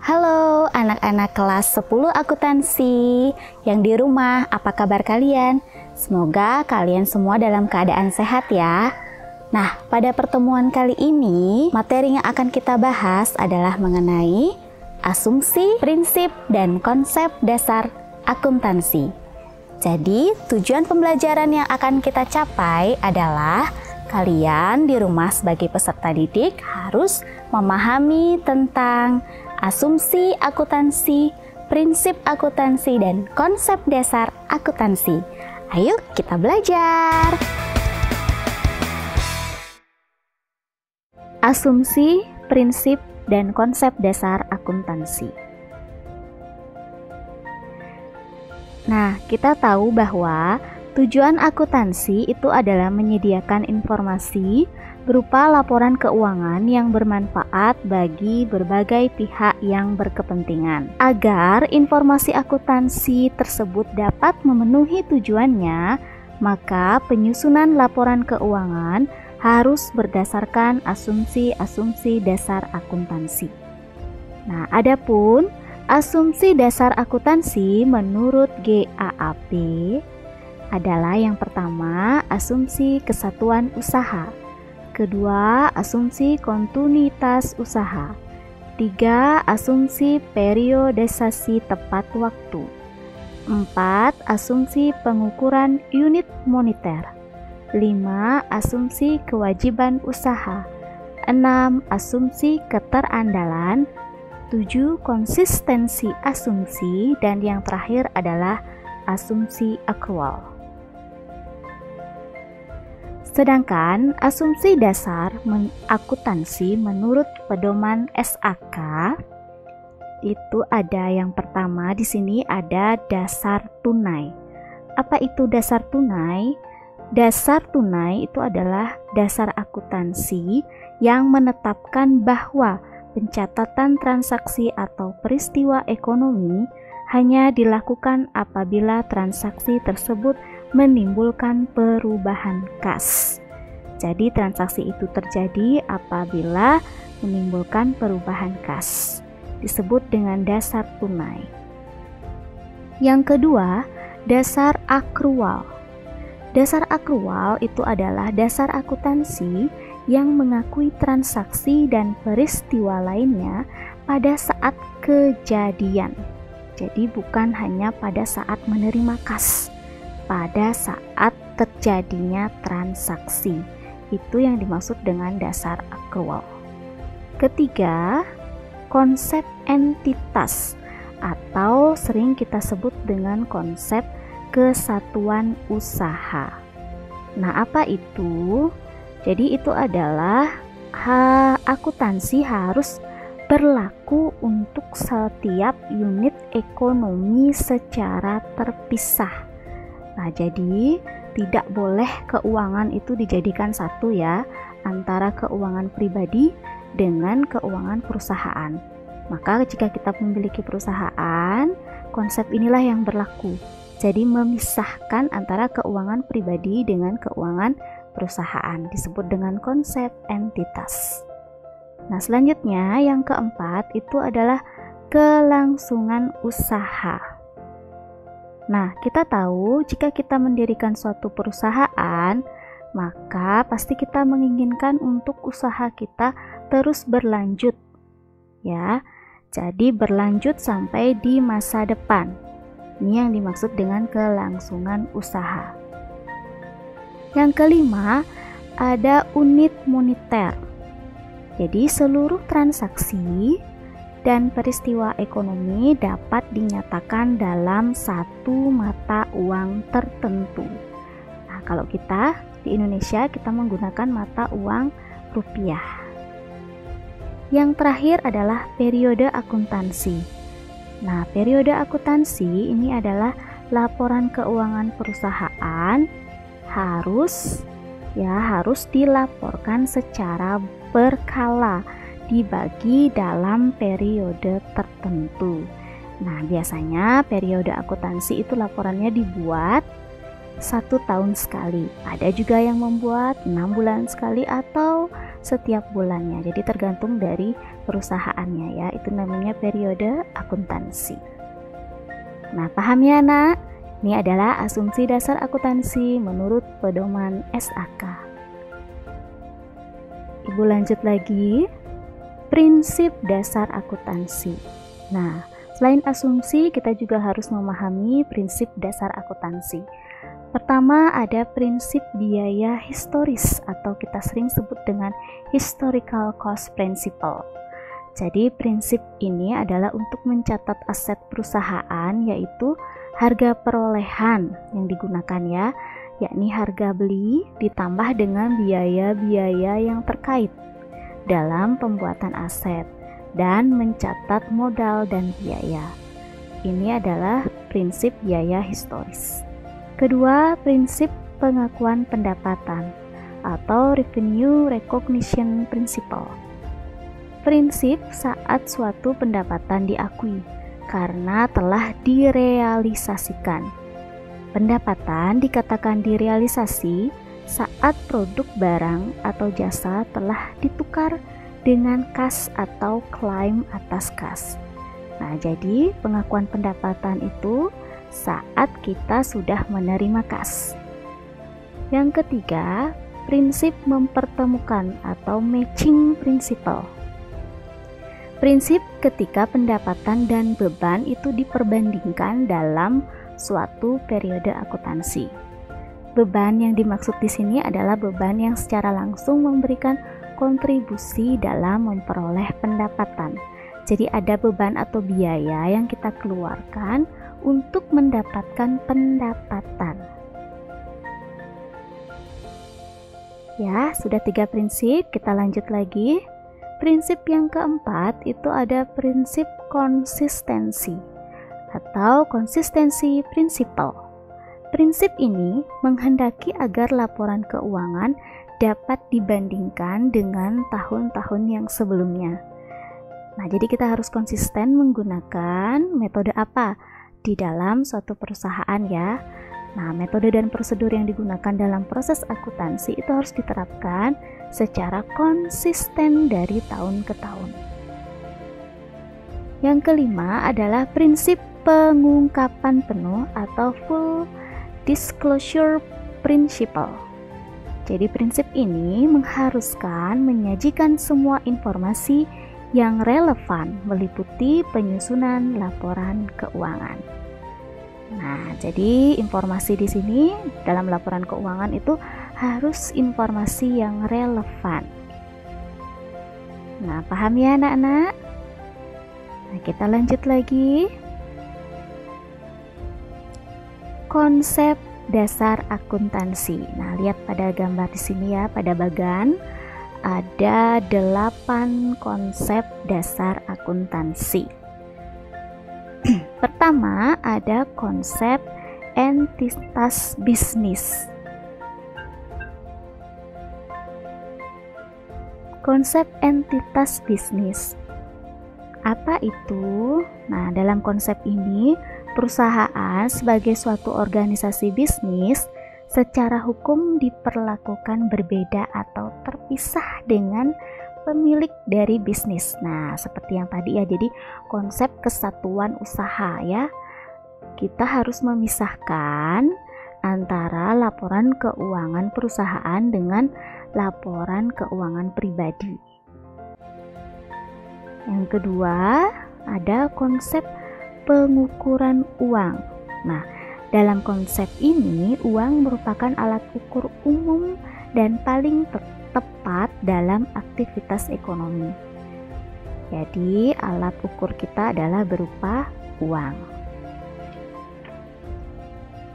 Halo anak-anak kelas 10 akuntansi yang di rumah, apa kabar kalian? Semoga kalian semua dalam keadaan sehat ya. Nah, pada pertemuan kali ini, materi yang akan kita bahas adalah mengenai asumsi, prinsip, dan konsep dasar akuntansi. Jadi, tujuan pembelajaran yang akan kita capai adalah kalian di rumah sebagai peserta didik harus memahami tentang asumsi akuntansi, prinsip akuntansi, dan konsep dasar akuntansi. Ayo kita belajar. Asumsi, prinsip, dan konsep dasar akuntansi. Nah, kita tahu bahwa tujuan akuntansi itu adalah menyediakan informasi berupa laporan keuangan yang bermanfaat bagi berbagai pihak yang berkepentingan. Agar informasi akuntansi tersebut dapat memenuhi tujuannya, maka penyusunan laporan keuangan harus berdasarkan asumsi-asumsi dasar akuntansi. Nah, adapun asumsi dasar akuntansi menurut GAAP adalah yang pertama, asumsi kesatuan usaha. Kedua, asumsi kontinuitas usaha. Tiga, asumsi periodisasi tepat waktu. Empat, asumsi pengukuran unit moneter. Lima, asumsi kewajiban usaha. Enam, asumsi keterandalan. Tujuh, konsistensi asumsi. Dan yang terakhir adalah asumsi akrual. Sedangkan asumsi dasar akuntansi menurut pedoman SAK itu ada yang pertama di sini ada dasar tunai. Apa itu dasar tunai? Dasar tunai itu adalah dasar akuntansi yang menetapkan bahwa pencatatan transaksi atau peristiwa ekonomi hanya dilakukan apabila transaksi tersebut menimbulkan perubahan kas. Jadi transaksi itu terjadi apabila menimbulkan perubahan kas. Disebut dengan dasar tunai. Yang kedua, dasar akrual. Dasar akrual itu adalah dasar akuntansi yang mengakui transaksi dan peristiwa lainnya pada saat kejadian. Jadi bukan hanya pada saat menerima kas, pada saat terjadinya transaksi. Itu yang dimaksud dengan dasar akrual. Ketiga, konsep entitas atau sering kita sebut dengan konsep kesatuan usaha. Nah, apa itu? Jadi itu adalah akuntansi harus berlaku untuk setiap unit ekonomi secara terpisah. Nah, jadi tidak boleh keuangan itu dijadikan satu ya, antara keuangan pribadi dengan keuangan perusahaan. Maka jika kita memiliki perusahaan, konsep inilah yang berlaku. Jadi memisahkan antara keuangan pribadi dengan keuangan perusahaan, disebut dengan konsep entitas. Nah, selanjutnya yang keempat itu adalah kelangsungan usaha. Nah, kita tahu jika kita mendirikan suatu perusahaan, maka pasti kita menginginkan untuk usaha kita terus berlanjut. Ya, jadi berlanjut sampai di masa depan. Ini yang dimaksud dengan kelangsungan usaha. Yang kelima, ada unit moneter. Jadi seluruh transaksi dan peristiwa ekonomi dapat dinyatakan dalam satu mata uang tertentu. Nah, kalau kita di Indonesia kita menggunakan mata uang rupiah. Yang terakhir adalah periode akuntansi. Nah, periode akuntansi ini adalah laporan keuangan perusahaan harus dilaporkan secara berkala, dibagi dalam periode tertentu. Nah, biasanya periode akuntansi itu laporannya dibuat 1 tahun sekali. Ada juga yang membuat 6 bulan sekali atau setiap bulannya. Jadi tergantung dari perusahaannya ya. Itu namanya periode akuntansi. Nah, paham ya, Nak? Ini adalah asumsi dasar akuntansi menurut pedoman SAK. Ibu lanjut lagi. Prinsip dasar akuntansi. Nah, selain asumsi, kita juga harus memahami prinsip dasar akuntansi. Pertama, ada prinsip biaya historis atau kita sering sebut dengan historical cost principle. Jadi, prinsip ini adalah untuk mencatat aset perusahaan, yaitu harga perolehan yang digunakan ya, yakni harga beli ditambah dengan biaya-biaya yang terkait dalam pembuatan aset dan mencatat modal dan biaya. Ini adalah prinsip biaya historis. Kedua, prinsip pengakuan pendapatan atau revenue recognition principle. Prinsip saat suatu pendapatan diakui karena telah direalisasikan. Pendapatan dikatakan direalisasi saat produk barang atau jasa telah ditukar dengan kas atau klaim atas kas. Nah, jadi pengakuan pendapatan itu saat kita sudah menerima kas. Yang ketiga, prinsip mempertemukan atau matching principle. Prinsip ketika pendapatan dan beban itu diperbandingkan dalam suatu periode akuntansi. Beban yang dimaksud di sini adalah beban yang secara langsung memberikan kontribusi dalam memperoleh pendapatan. Jadi ada beban atau biaya yang kita keluarkan untuk mendapatkan pendapatan. Ya, sudah 3 prinsip, kita lanjut lagi. Prinsip yang keempat itu ada prinsip konsistensi atau konsistensi principle. Prinsip ini menghendaki agar laporan keuangan dapat dibandingkan dengan tahun-tahun yang sebelumnya. Nah, jadi kita harus konsisten menggunakan metode apa di dalam suatu perusahaan ya. Nah, metode dan prosedur yang digunakan dalam proses akuntansi itu harus diterapkan secara konsisten dari tahun ke tahun. Yang kelima adalah prinsip pengungkapan penuh atau full disclosure principle. Jadi prinsip ini mengharuskan menyajikan semua informasi yang relevan meliputi penyusunan laporan keuangan. Nah, jadi informasi di sini dalam laporan keuangan itu harus informasi yang relevan. Nah, paham ya anak-anak? Nah, kita lanjut lagi. Konsep dasar akuntansi. Nah, lihat pada gambar di sini ya, pada bagan ada 8 konsep dasar akuntansi. Pertama, ada konsep entitas bisnis. Konsep entitas bisnis. Apa itu? Nah, dalam konsep ini, perusahaan sebagai suatu organisasi bisnis secara hukum diperlakukan berbeda atau terpisah dengan pemilik dari bisnis. Nah, seperti yang tadi ya, jadi konsep kesatuan usaha ya. Kita harus memisahkan antara laporan keuangan perusahaan dengan laporan keuangan pribadi. Yang kedua, ada konsep pengukuran uang. Nah, dalam konsep ini, uang merupakan alat ukur umum dan paling tepat dalam aktivitas ekonomi. Jadi, alat ukur kita adalah berupa uang.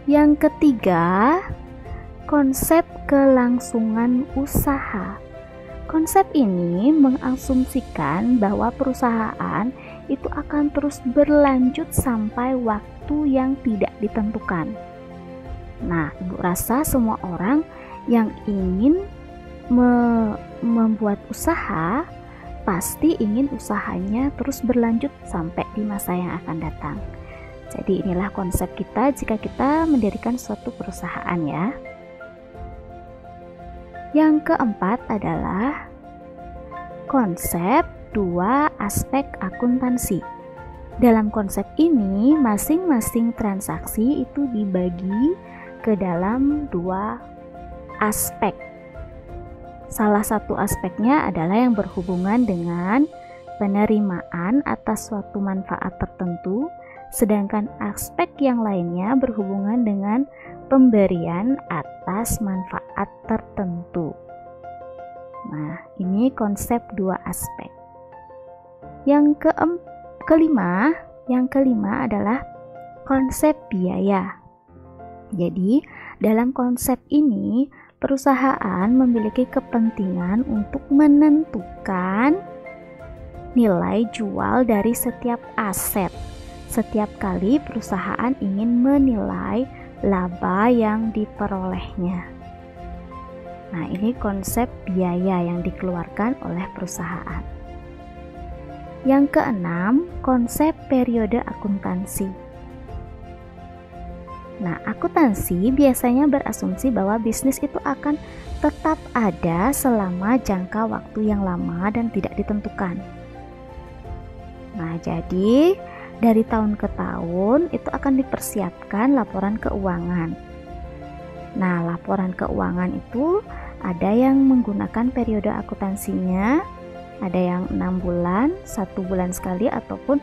Yang ketiga, konsep kelangsungan usaha. Konsep ini mengasumsikan bahwa perusahaan itu akan terus berlanjut sampai waktu yang tidak ditentukan. Nah, Ibu rasa semua orang yang ingin membuat usaha pasti ingin usahanya terus berlanjut sampai di masa yang akan datang. Jadi inilah konsep kita jika kita mendirikan suatu perusahaan ya. Yang keempat adalah konsep dua aspek akuntansi. Dalam konsep ini, masing-masing transaksi itu dibagi ke dalam dua aspek. Salah satu aspeknya adalah yang berhubungan dengan penerimaan atas suatu manfaat tertentu, sedangkan aspek yang lainnya berhubungan dengan pemberian atas manfaat tertentu. Nah, ini konsep dua aspek. Yang kelima adalah konsep biaya. Jadi, dalam konsep ini, perusahaan memiliki kepentingan untuk menentukan nilai jual dari setiap aset. Setiap kali perusahaan ingin menilai laba yang diperolehnya. Nah, ini konsep biaya yang dikeluarkan oleh perusahaan. Yang keenam, konsep periode akuntansi. Nah, akuntansi biasanya berasumsi bahwa bisnis itu akan tetap ada selama jangka waktu yang lama dan tidak ditentukan. Nah, jadi dari tahun ke tahun itu akan dipersiapkan laporan keuangan. Nah, laporan keuangan itu ada yang menggunakan periode akuntansinya, ada yang 6 bulan, 1 bulan sekali, ataupun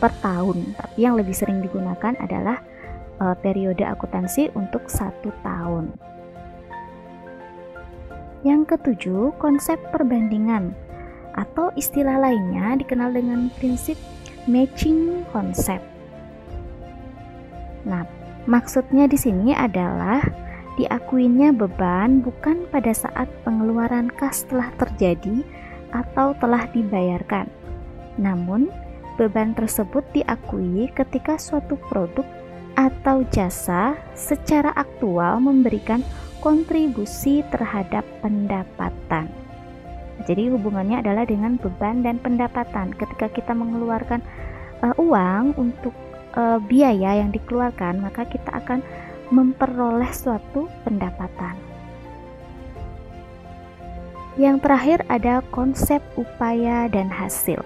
per tahun. Tapi yang lebih sering digunakan adalah periode akuntansi untuk 1 tahun. Yang ketujuh, konsep perbandingan atau istilah lainnya dikenal dengan prinsip matching konsep. Nah, maksudnya di sini adalah diakuinya beban bukan pada saat pengeluaran kas telah terjadi atau telah dibayarkan. Namun, beban tersebut diakui ketika suatu produk atau jasa secara aktual memberikan kontribusi terhadap pendapatan. Jadi hubungannya adalah dengan beban dan pendapatan. Ketika kita mengeluarkan uang untuk biaya yang dikeluarkan, maka kita akan memperoleh suatu pendapatan. Yang terakhir ada konsep upaya dan hasil.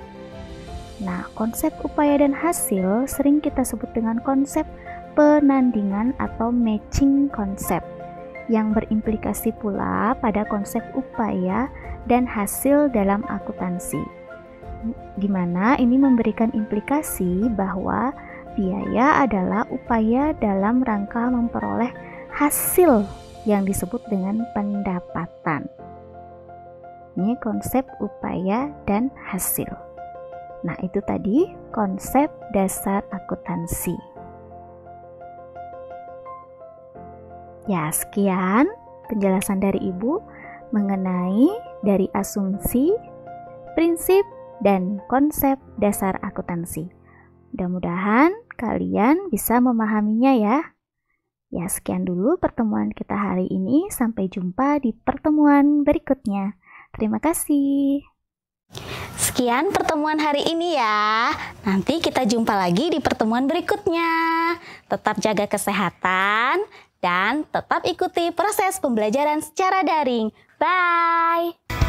Nah, konsep upaya dan hasil sering kita sebut dengan konsep penandingan atau matching konsep, yang berimplikasi pula pada konsep upaya dan hasil dalam akuntansi, di mana ini memberikan implikasi bahwa biaya adalah upaya dalam rangka memperoleh hasil yang disebut dengan pendapatan. Ini konsep upaya dan hasil. Nah, itu tadi konsep dasar akuntansi. Ya, sekian penjelasan dari Ibu mengenai dari asumsi, prinsip, dan konsep dasar akuntansi. Mudah-mudahan kalian bisa memahaminya ya. Ya, sekian dulu pertemuan kita hari ini. Sampai jumpa di pertemuan berikutnya. Terima kasih. Sekian pertemuan hari ini ya. Nanti kita jumpa lagi di pertemuan berikutnya. Tetap jaga kesehatan dan tetap ikuti proses pembelajaran secara daring. Bye!